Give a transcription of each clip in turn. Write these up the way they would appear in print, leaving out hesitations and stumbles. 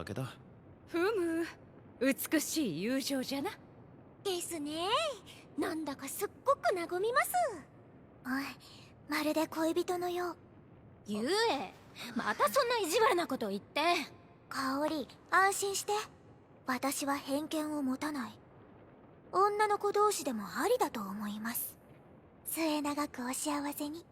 わけだ。ふむ、美しい友情じゃな。ですね。なんだかすっごく和みます。まるで恋人のよう。ゆえ、またそんな意地悪なこと言って。香織、安心して。私は偏見を持たない。女の子同士でもありだと思います。末永くお幸せに。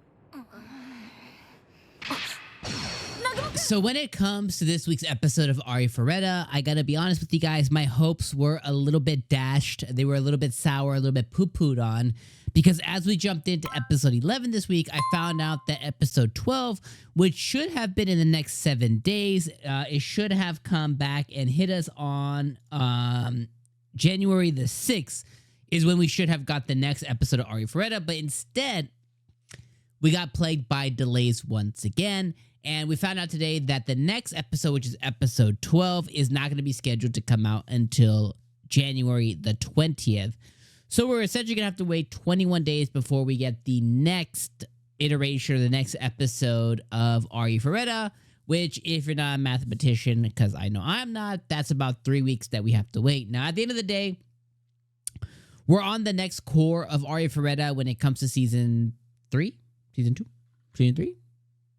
So when it comes to this week's episode of Arifureta, I gotta be honest with you guys, my hopes were a little bit dashed. They were a little bit sour, a little bit poo-pooed on. Because as we jumped into episode 11 this week, I found out that episode 12, which should have been in the next 7 days, it should have come back and hit us on January the 6th, is when we should have got the next episode of Arifureta. But instead, we got plagued by delays once again. And we found out today that the next episode, which is episode 12, is not going to be scheduled to come out until January the 20th. So we're essentially going to have to wait 21 days before we get the next iteration or the next episode of Arifureta, which, if you're not a mathematician, because I know I'm not, that's about 3 weeks that we have to wait. Now, at the end of the day, we're on the next core of Arifureta when it comes to season 3? Season 2? Season 3?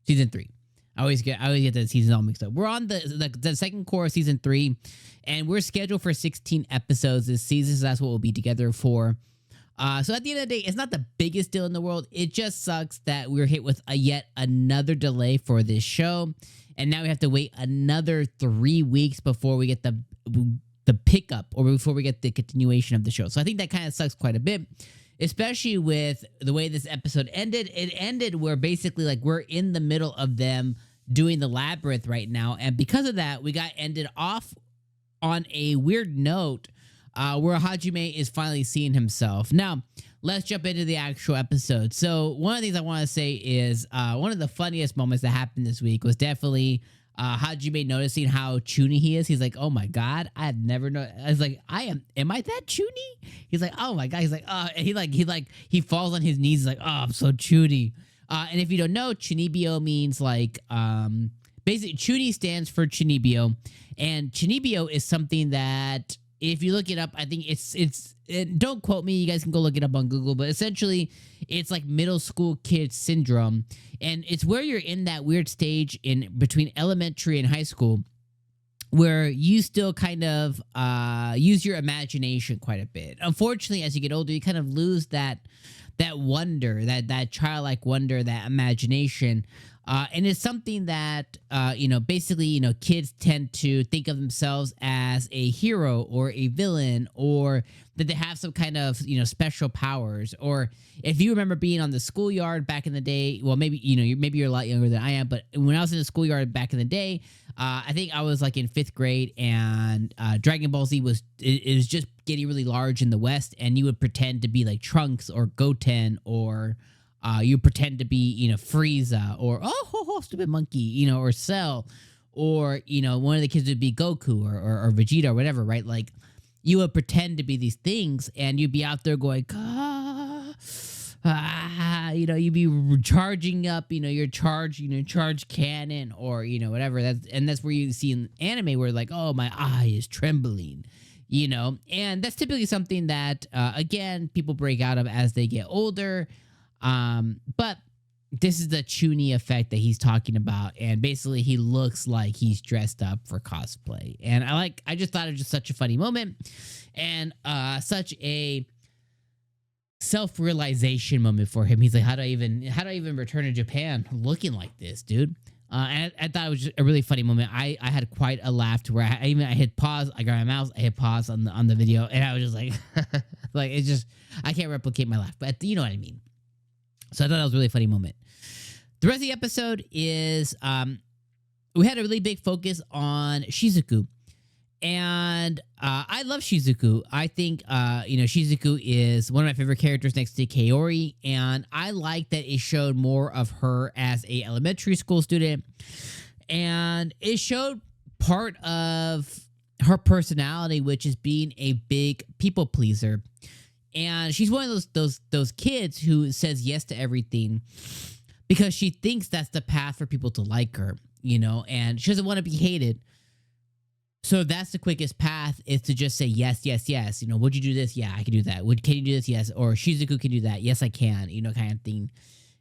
Season 3. I always get the seasons all mixed up. We're on the second core of season 3, and we're scheduled for 16 episodes this season, so that's what we'll be together for. So at the end of the day, it's not the biggest deal in the world. It just sucks that we're hit with yet another delay for this show, and now we have to wait another 3 weeks before we get the pickup or before we get the continuation of the show. So I think that kind of sucks quite a bit. Especially with the way this episode ended. It ended where basically like we're in the middle of them doing the labyrinth right now. And because of that, we got ended off on a weird note where Hajime is finally seeing himself. Now, let's jump into the actual episode. So one of the things I want to say is one of the funniest moments that happened this week was definitely Hajime noticing how chuny he is. He's like, oh my God, I had never known. I was like, am I that chuny? He's like, oh my God. He's like, and he falls on his knees. He's like, oh, I'm so chuny. And if you don't know, chunibyo means like, basically chuny stands for chunibyo, and chunibyo is something that if you look it up, I think don't quote me, you guys can go look it up on Google, but essentially it's like middle school kid syndrome. And it's where you're in that weird stage in between elementary and high school where you still kind of use your imagination quite a bit. Unfortunately, as you get older, you kind of lose that wonder, that childlike wonder, that imagination. And it's something that, basically, kids tend to think of themselves as a hero or a villain, or that they have some kind of, special powers. Or if you remember being on the schoolyard back in the day, well, maybe, maybe you're a lot younger than I am, but when I was in the schoolyard back in the day, I think I was like in 5th grade, and Dragon Ball Z it was just getting really large in the West, and you would pretend to be like Trunks or Goten, or you pretend to be, Frieza, or stupid monkey, or Cell, or one of the kids would be Goku or Vegeta or whatever, right? Like you would pretend to be these things, and you'd be out there going, you'd be charging up, your charge cannon, or whatever. That's where you see in anime where like, oh, my eye is trembling. And that's typically something that again people break out of as they get older. But this is the chuny effect that he's talking about, and basically he looks like he's dressed up for cosplay. And I just thought it was just such a funny moment, and such a self-realization moment for him. He's like, how do I even return to Japan looking like this, dude? And I thought it was just a really funny moment. I had quite a laugh to where I hit pause. I grabbed my mouse. I hit pause on the video, and I was just like, like it's just I can't replicate my laugh, but you know what I mean. So I thought that was a really funny moment. The rest of the episode is we had a really big focus on Shizuku. And I love Shizuku. I think, Shizuku is one of my favorite characters next to Kaori. And I like that it showed more of her as a elementary school student. And it showed part of her personality, which is being a big people pleaser. And she's one of those kids who says yes to everything because she thinks that's the path for people to like her, and she doesn't want to be hated. So that's the quickest path, is to just say yes, yes, yes. You know, would you do this? Yeah, I can do that. Can you do this? Yes. Or Shizuku can do that. Yes, I can. You know, kind of thing.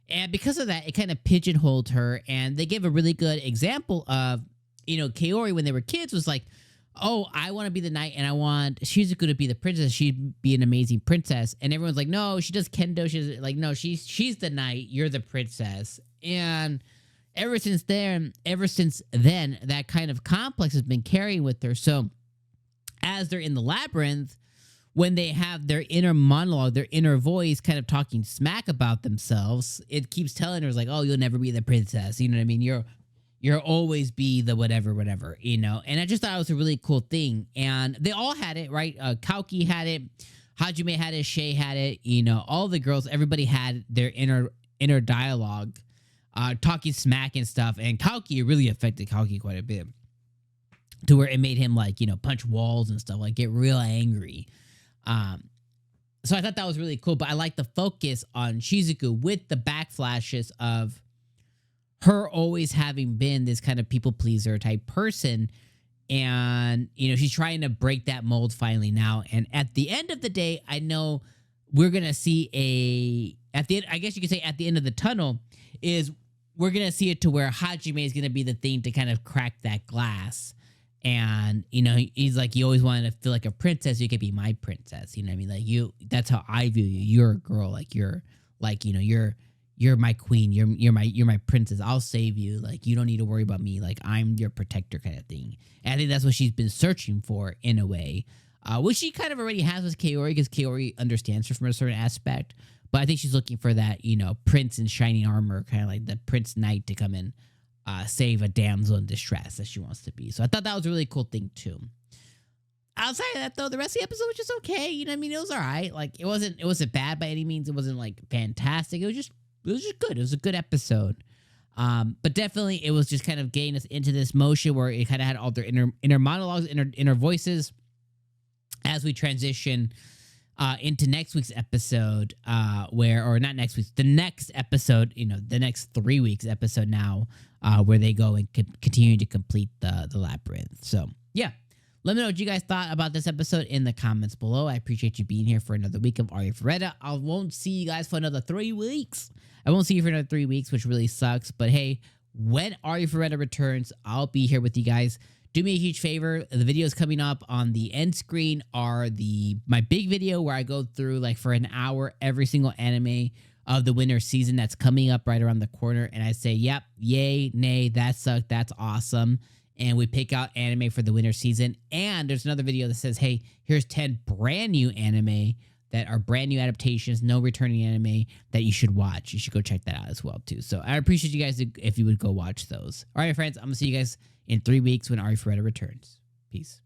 And because of that, it kind of pigeonholed her. And they gave a really good example of, you know, Kaori when they were kids was like, oh, I want to be the knight and I want Shizuku to be the princess. She'd be an amazing princess. And everyone's like, no, she does kendo. She's like, no, she's the knight. You're the princess. And ever since then, that kind of complex has been carrying with her. So as they're in the labyrinth, when they have their inner monologue, their inner voice kind of talking smack about themselves, it keeps telling her, like, oh, you'll never be the princess. You know what I mean? You'll always be the whatever, you know? And I just thought it was a really cool thing. And they all had it, right? 𝐜𝐴 had it. Hajime had it. 𝐡 had it. You know, all the girls, everybody had their inner dialogue, talking smack and stuff. And 𝐜𝐴 really affected 𝐜𝐴 quite a bit, to where it made him, like, you know, punch walls and stuff, like get real angry. So I thought that was really cool. But I like the focus on Shizuku with the backflashes of her always having been this kind of people pleaser type person. And, you know, she's trying to break that mold finally now. And at the end of the day, I know we're going to see I guess you could say at the end of the tunnel is we're going to see it to where Hajime is going to be the thing to kind of crack that glass. And, you know, he's like, you always wanted to feel like a princess. You could be my princess. You know what I mean? Like, that's how I view you. You're a girl. Like, you're like, you know, you're my queen. You're my princess. I'll save you. Like, you don't need to worry about me. Like, I'm your protector kind of thing. And I think that's what she's been searching for in a way, which she kind of already has with Kaori, because Kaori understands her from a certain aspect. But I think she's looking for that, you know, prince in shining armor, kind of like the prince knight to come in, save a damsel in distress that she wants to be. So I thought that was a really cool thing too. Outside of that, though, the rest of the episode was just okay. You know what I mean? It was all right. Like, it wasn't bad by any means. It wasn't like fantastic. It was just good. It was a good episode. But definitely it was just kind of getting us into this motion where it kind of had all their inner monologues, inner voices as we transition into next week's episode, or not next week's, the next episode, you know, the next 3 weeks episode now, where they go and continue to complete the labyrinth. So yeah, let me know what you guys thought about this episode in the comments below. I appreciate you being here for another week of Arifureta. I won't see you guys for another 3 weeks. I won't see you for another 3 weeks, which really sucks. But hey, when Arifureta returns, I'll be here with you guys. Do me a huge favor. The videos coming up on the end screen are my big video where I go through, like, for an hour every single anime of the winter season that's coming up right around the corner. And I say, yep, yay, nay, that sucked, that's awesome. And we pick out anime for the winter season. And there's another video that says, hey, here's 10 brand new anime that are brand new adaptations, no returning anime that you should watch. You should go check that out as well, too. So I appreciate you guys if you would go watch those. All right, friends, I'm going to see you guys in 3 weeks when Arifureta returns. Peace.